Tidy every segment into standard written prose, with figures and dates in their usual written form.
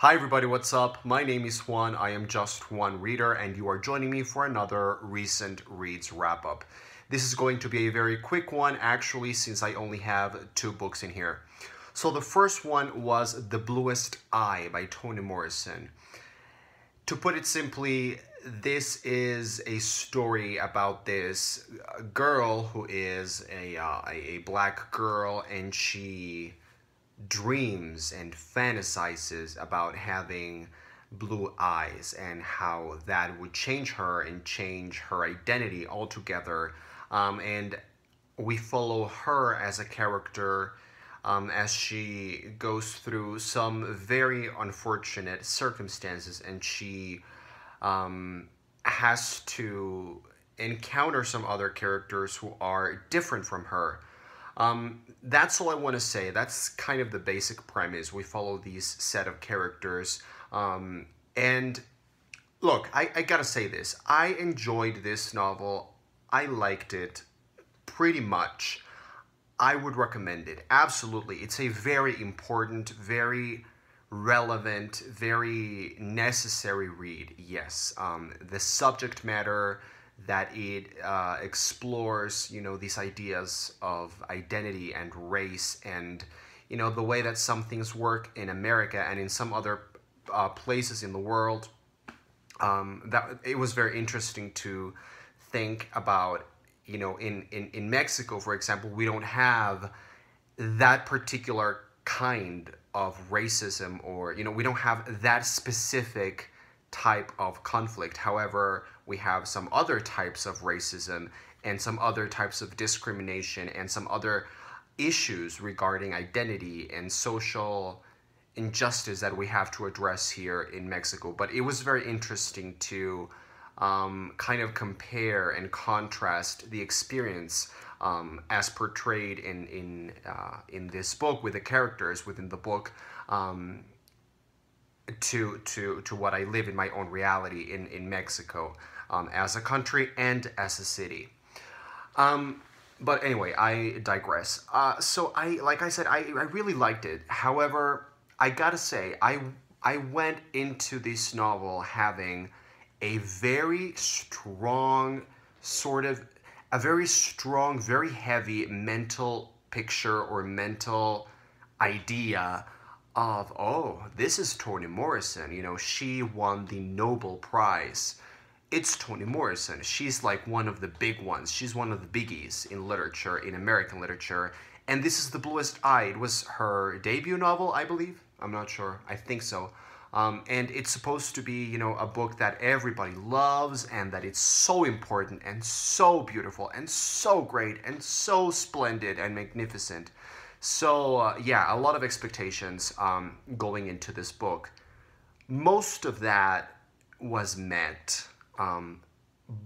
Hi everybody, what's up? My name is Juan. I am just one reader, and you are joining me for another recent reads wrap up. This is going to be a very quick one, actually, since I only have two books in here. So the first one was The Bluest Eye by Toni Morrison. To put it simply, this is a story about this girl who is a black girl, and she dreams and fantasizes about having blue eyes and how that would change her and change her identity altogether. And we follow her as a character as she goes through some very unfortunate circumstances, and she has to encounter some other characters who are different from her. That's all I want to say. That's kind of the basic premise. We follow these set of characters. And look, I gotta say this. I enjoyed this novel. I liked it pretty much. I would recommend it. Absolutely. It's a very important, very relevant, very necessary read. Yes. The subject matter that it explores, these ideas of identity and race, and, the way that some things work in America and in some other places in the world. That it was very interesting to think about. In Mexico, for example, we don't have that particular kind of racism, or we don't have that specific type of conflict. However, we have some other types of racism and some other types of discrimination and some other issues regarding identity and social injustice that we have to address here in Mexico. But it was very interesting to kind of compare and contrast the experience as portrayed in this book with the characters within the book, to what I live in my own reality in Mexico, as a country and as a city. But anyway, I digress. So like I said, I really liked it. However, I gotta say, I went into this novel having a very strong very heavy mental picture or mental idea of, oh, this is Toni Morrison. She won the Nobel Prize. It's Toni Morrison. She's like one of the big ones. She's one of the biggies in literature, in American literature. And this is The Bluest Eye. It was her debut novel, I believe. I'm not sure. I think so. And it's supposed to be, a book that everybody loves, and that it's so important and so beautiful and so great and so splendid and magnificent. So, yeah, a lot of expectations going into this book. Most of that was met,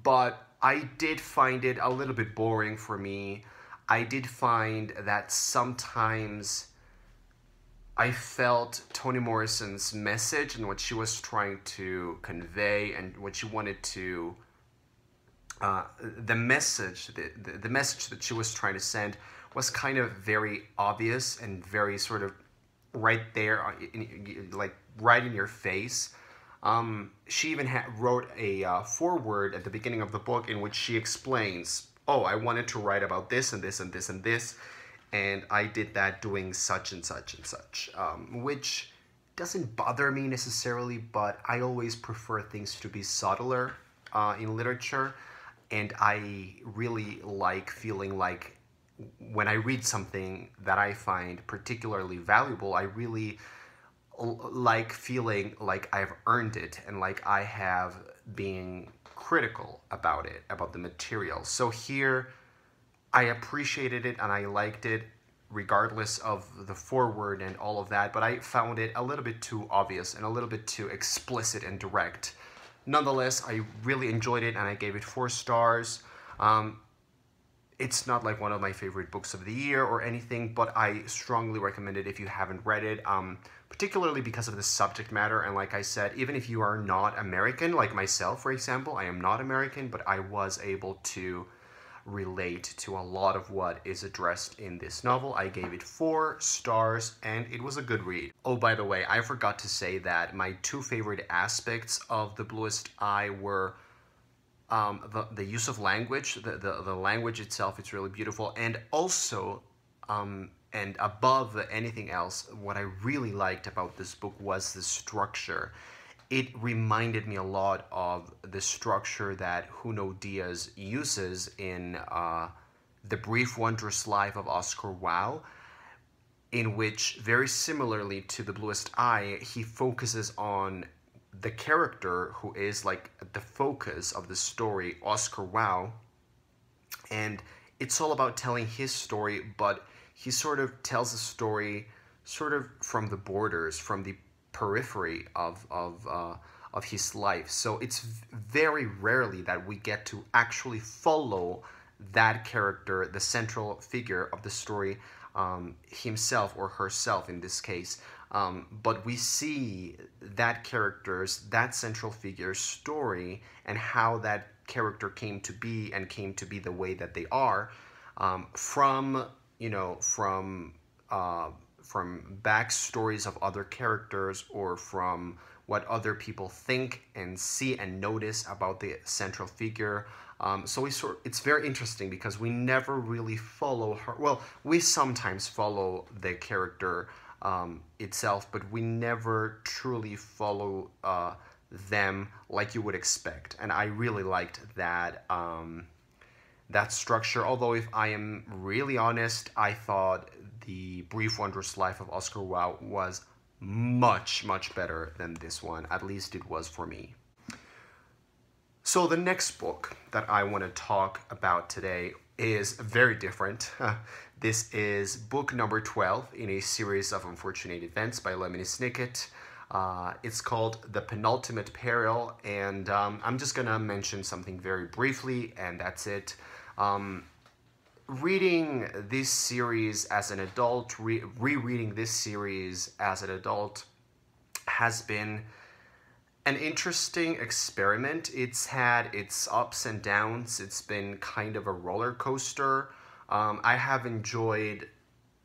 but I did find it a little bit boring for me. I did find that sometimes I felt Toni Morrison's message and what she was trying to convey and what she wanted to, the message that she was trying to send was kind of very obvious and very sort of right there, like right in your face. She even wrote a foreword at the beginning of the book in which she explains, oh, I wanted to write about this and this and this and this, and I did that doing such and such and such, which doesn't bother me necessarily, but I always prefer things to be subtler in literature, and I really like feeling like when I read something that I find particularly valuable, I really like feeling like I've earned it and like I have been critical about it, about the material. So here, I appreciated it and I liked it regardless of the foreword and all of that, but I found it a little bit too obvious and a little bit too explicit and direct. Nonetheless, I really enjoyed it and I gave it 4 stars. It's not like one of my favorite books of the year or anything, but I strongly recommend it if you haven't read it, particularly because of the subject matter. And like I said, even if you are not American, like myself, for example, I am not American, but I was able to relate to a lot of what is addressed in this novel. I gave it 4 stars, and it was a good read. Oh, by the way, I forgot to say that my 2 favorite aspects of The Bluest Eye were the use of language. The language itself, it's really beautiful, and also and above anything else, what I really liked about this book was the structure. It reminded me a lot of the structure that Junot Diaz uses in The Brief Wondrous Life of Oscar Wilde, in which, very similarly to The Bluest Eye, he focuses on the character who is like the focus of the story, Oscar Wilde, and it's all about telling his story, but he sort of tells the story sort of from the borders, from the periphery of his life. So it's very rarely that we get to actually follow that character, the central figure of the story, himself or herself in this case. But we see that character's, that central figure's story and how that character came to be and came to be the way that they are, from, you know, from backstories of other characters, or from what other people think and see and notice about the central figure. So it's very interesting because we never really follow her. Well, we sometimes follow the character itself, but we never truly follow them like you would expect. And I really liked that that structure. Although, if I am really honest, I thought The Brief Wondrous Life of Oscar Wilde was much, much better than this one. At least it was for me. So the next book that I want to talk about today is very different. This is book number 12 in a series of unfortunate events by Lemony Snicket. It's called The Penultimate Peril, and I'm just gonna mention something very briefly, and that's it. Reading this series as an adult, rereading this series as an adult has been an interesting experiment. It's had its ups and downs. It's been kind of a roller coaster. I have enjoyed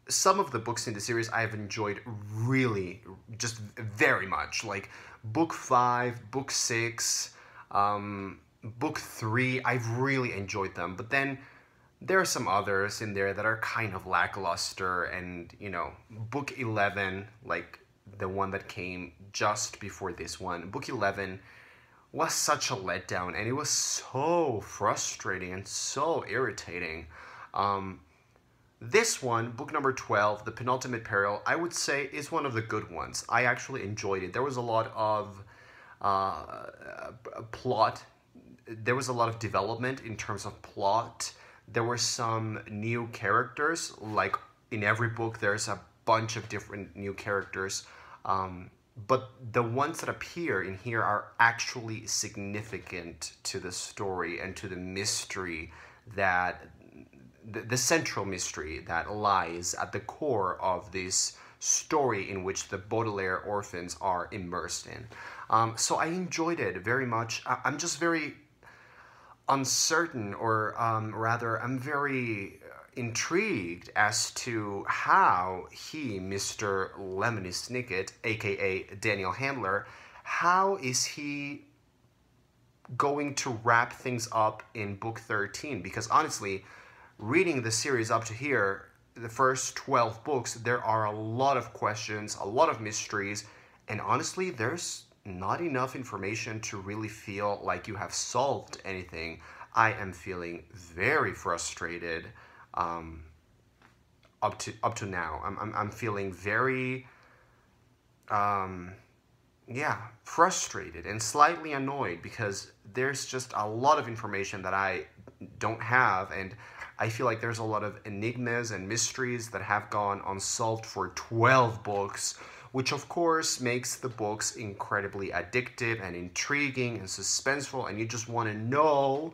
some of the books in the series. I have enjoyed really, just very much. Like book 5, book 6, book 3. I've really enjoyed them. But then there are some others in there that are kind of lackluster. And, you know, book 11, like the one that came just before this one, book 11 was such a letdown, and it was so frustrating and so irritating. This one, book number 12, The Penultimate Peril, I would say is one of the good ones. I actually enjoyed it. There was a lot of plot. There was a lot of development in terms of plot. There were some new characters. Like in every book, there's a bunch of different new characters. But the ones that appear in here are actually significant to the story and to the mystery that the central mystery that lies at the core of this story in which the Baudelaire orphans are immersed in. So I enjoyed it very much. I'm just very uncertain, or rather, I'm very intrigued as to how he, Mr. Lemony Snicket, aka Daniel Handler, how is he going to wrap things up in book 13? Because honestly, reading the series up to here, the first 12 books, there are a lot of questions, a lot of mysteries, and honestly, there's not enough information to really feel like you have solved anything. I am feeling very frustrated up to now. I'm feeling very frustrated and slightly annoyed because there's just a lot of information that I don't have, and I feel like there's a lot of enigmas and mysteries that have gone unsolved for 12 books, which of course makes the books incredibly addictive and intriguing and suspenseful, and you just want to know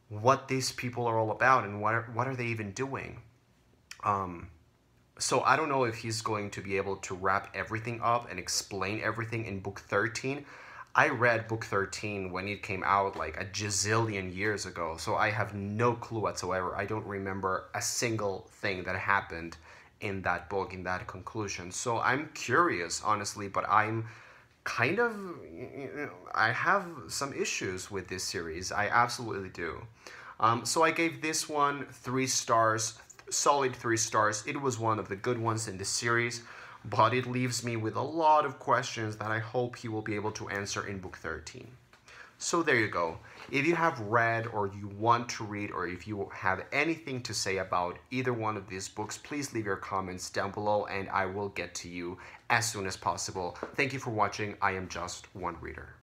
what these people are all about and what are they even doing. So I don't know if he's going to be able to wrap everything up and explain everything in book 13. I read book 13 when it came out like a gazillion years ago, so I have no clue whatsoever. I don't remember a single thing that happened in that book, in that conclusion. So I'm curious, honestly, but I'm kind of, I have some issues with this series. I absolutely do. So I gave this one 3 stars, solid 3 stars. It was one of the good ones in the series, but it leaves me with a lot of questions that I hope he will be able to answer in book 13. So there you go. If you have read or you want to read, or if you have anything to say about either one of these books, please leave your comments down below and I will get to you as soon as possible. Thank you for watching. I am just one reader.